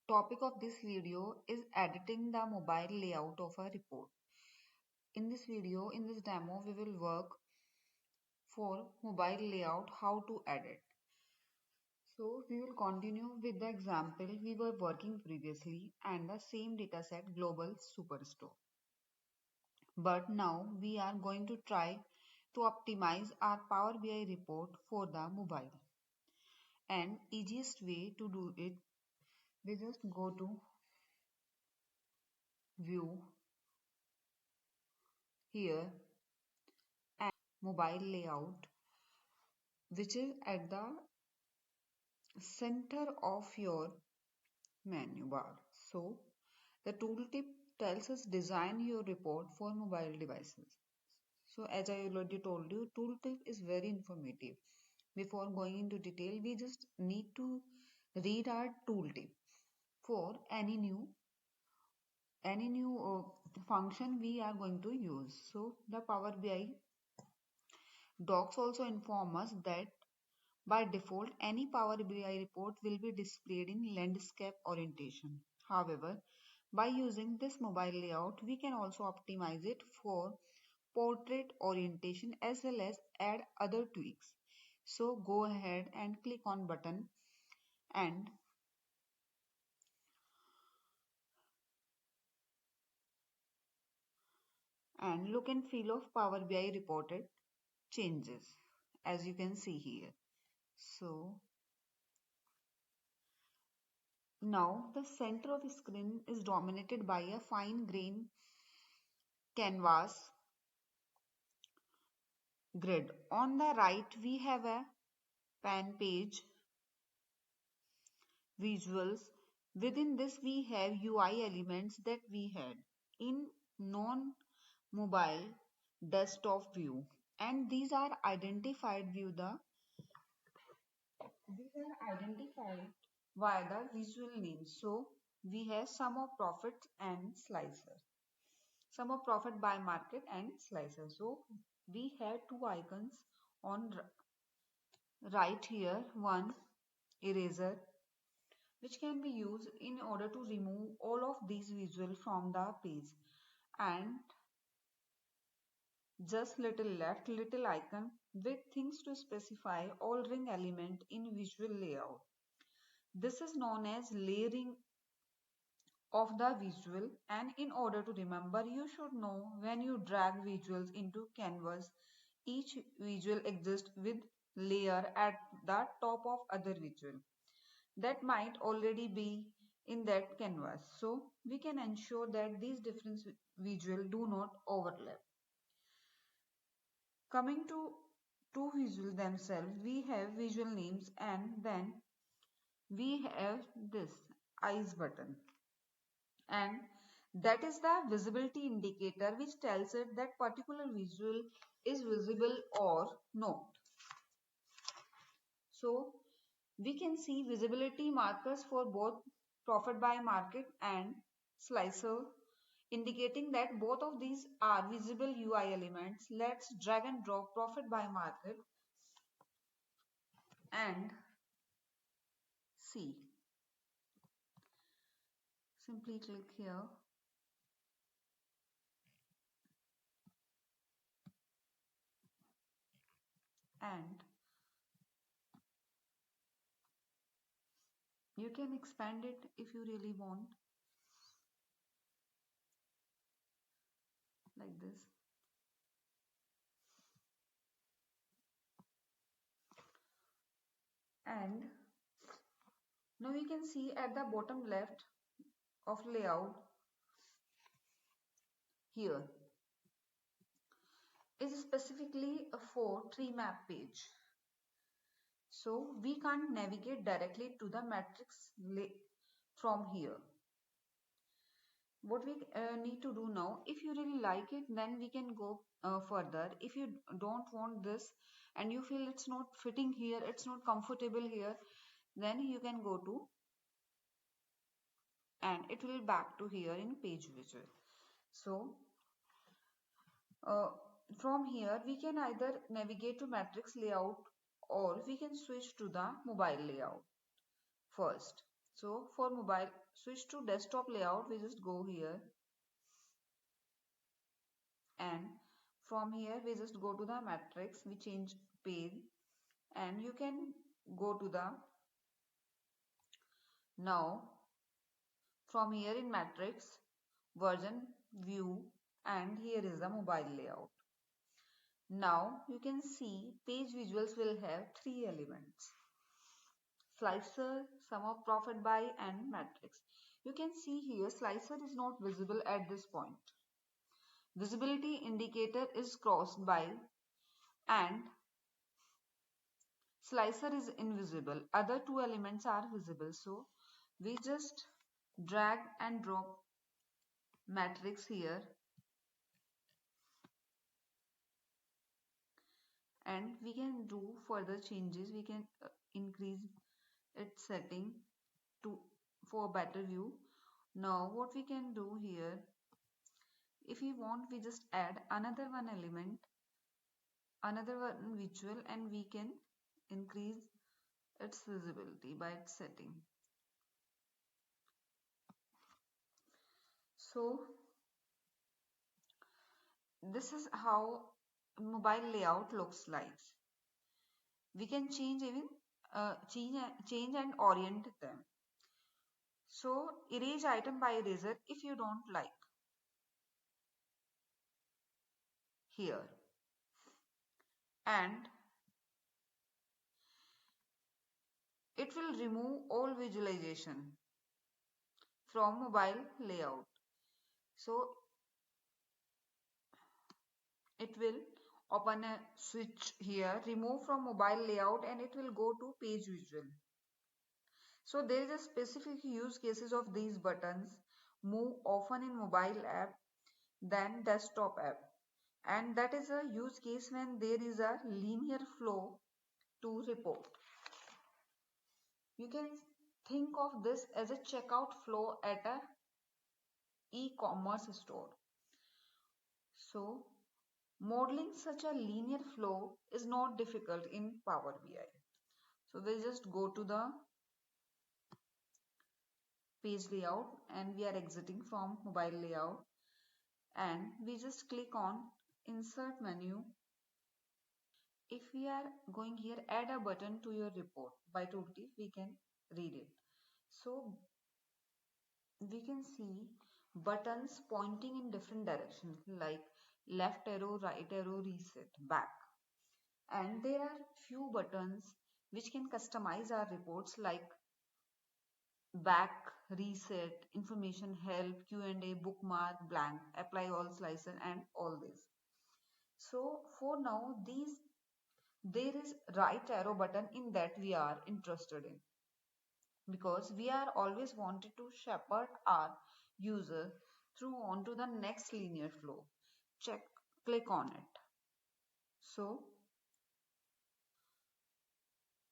Topic of this video is editing the mobile layout of a report. In this video, in this demo, we will work for mobile layout, how to edit. So we will continue with the example we were working previously and the same dataset global superstore. But now we are going to try to optimize our Power BI report for the mobile. And easiest way to do it, we just go to view here and mobile layout, which is at the center of your menu bar. So the tooltip tells us design your report for mobile devices. So as I already told you, tooltip is very informative. Before going into detail, we just need to read our tooltip for any new function we are going to use. So the Power BI docs also inform us that by default, any Power BI report will be displayed in landscape orientation. However, by using this mobile layout, we can also optimize it for portrait orientation as well as add other tweaks. So go ahead and click on button and look and feel of Power BI reported changes as you can see here. So now the center of the screen is dominated by a fine grain canvas grid. On the right, we have a pan page visuals. Within this, we have UI elements that we had in non-mobile desktop view, and these are identified via the visual names. So we have sum of profits and slicer, sum of profit by market and slicer. So we have two icons on right here, one eraser which can be used in order to remove all of these visuals from the page, and just little left little icon with things to specify all ring element in visual layout. This is known as layering of the visual, and in order to remember, you should know when you drag visuals into canvas, each visual exists with layer at the top of other visual that might already be in that canvas. So we can ensure that these different visual do not overlap. Coming to two visual themselves, we have visual names and then we have this eyes button, and that is the visibility indicator which tells it that particular visual is visible or not. So we can see visibility markers for both profit by market and slicer, indicating that both of these are visible UI elements. Let's drag and drop profit by market and see. Simply click here and you can expand it if you really want, like this. And now you can see at the bottom left of layout here is specifically for tree map page. So we can't navigate directly to the matrix from here. What we need to do now, if you really like it, then we can go further. If you don't want this and you feel it's not fitting here, it's not comfortable here, then you can go to and it will back to here in page visual. So uh, from here we can either navigate to matrix layout or we can switch to the mobile layout first. So for mobile, switch to desktop layout, we just go here, and from here we just go to the matrix, we change page, and you can go to the now from here in matrix version view, and here is the mobile layout. Now you can see page visuals will have three elements: slicer, sum of profit by, and matrix. You can see here slicer is not visible at this point. Visibility indicator is crossed by, and slicer is invisible. Other two elements are visible. So we just drag and drop matrix here, and we can do further changes. We can increase its setting to for better view. Now what we can do here, if we want, we just add another one element, another one visual, and we can increase its visibility by its setting. So this is how mobile layout looks like. We can change even change and orient them. So erase item by eraser if you don't like here, and it will remove all visualization from mobile layout. So it will open a switch here, remove from mobile layout, and it will go to page visual. So there is a specific use cases of these buttons move often in mobile app than desktop app, and that is a use case when there is a linear flow to report. You can think of this as a checkout flow at a e-commerce store. So modeling such a linear flow is not difficult in Power BI. So we just go to the page layout, and we are exiting from mobile layout, and we just click on insert menu. If we are going here, add a button to your report by tooltip, we can read it. So we can see buttons pointing in different directions like left arrow, right arrow, reset, back. And there are few buttons which can customize our reports like back, reset, information, help, Q&A, bookmark, blank, apply all slicer, and all this. So for now, there is right arrow button in that we are interested in, because we are always wanted to shepherd our user through onto the next linear flow. Check, click on it. So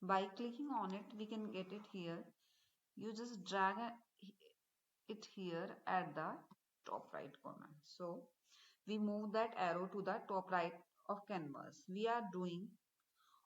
by clicking on it, we can get it here. You just drag it here at the top right corner. So we move that arrow to the top right of canvas. We are doing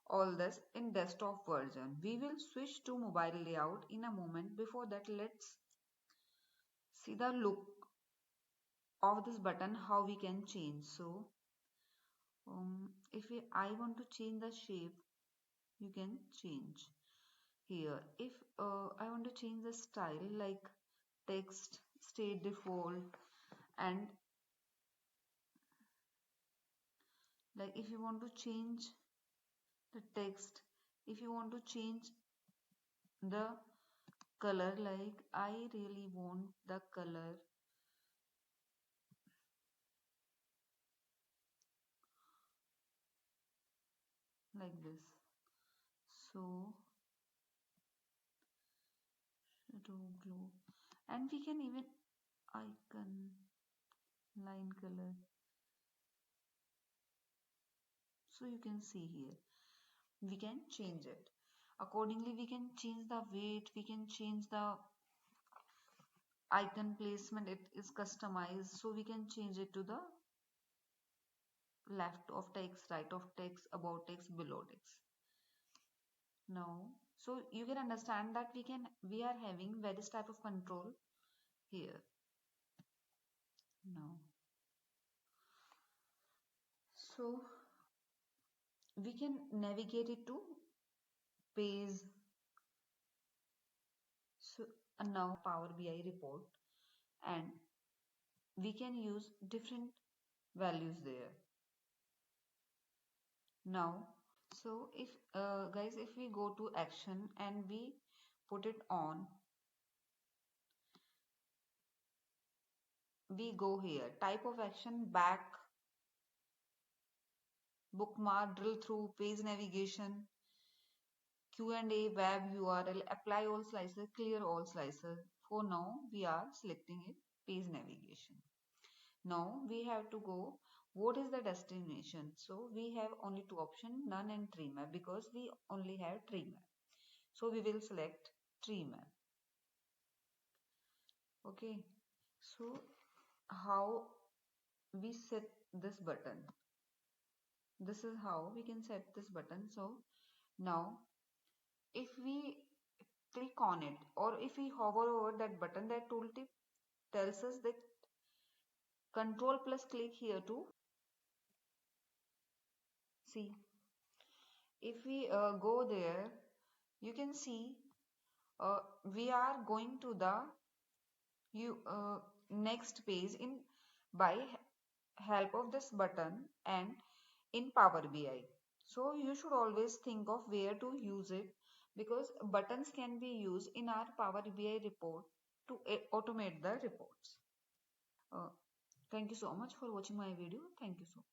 all this in desktop version. We will switch to mobile layout in a moment. Before that, let's see the look of this button, how we can change. So if I want to change the shape, you can change here. If I want to change the style, like text stay default, and like if you want to change the text, if you want to change the color, like I really want the color like this. So shadow glow, and we can even icon line color. So you can see here we can change it accordingly. We can change the weight, we can change the icon placement, it is customized. So we can change it to the left of text, right of text, about text, below text. Now So you can understand that we are having various type of control here now. So we can navigate it to page. So now Power BI report, and we can use different values there. Now, so if guys, if we go to action and we put it on, we go here, type of action, back, bookmark, drill through, page navigation, Q&A, web URL, apply all slices, clear all slices. For now, we are selecting it, page navigation. Now we have to go, what is the destination? So we have only two options, none and tree map, because we only have tree map. So we will select tree map. Okay. So how we set this button? This is how we can set this button. So now if we click on it or if we hover over that button, that tooltip tells us that control plus click here to see. If we go there, you can see we are going to the next page in by help of this button and in Power BI. So you should always think of where to use it, because buttons can be used in our Power BI report to automate the reports. Uh, Thank you so much for watching my video. Thank you so much.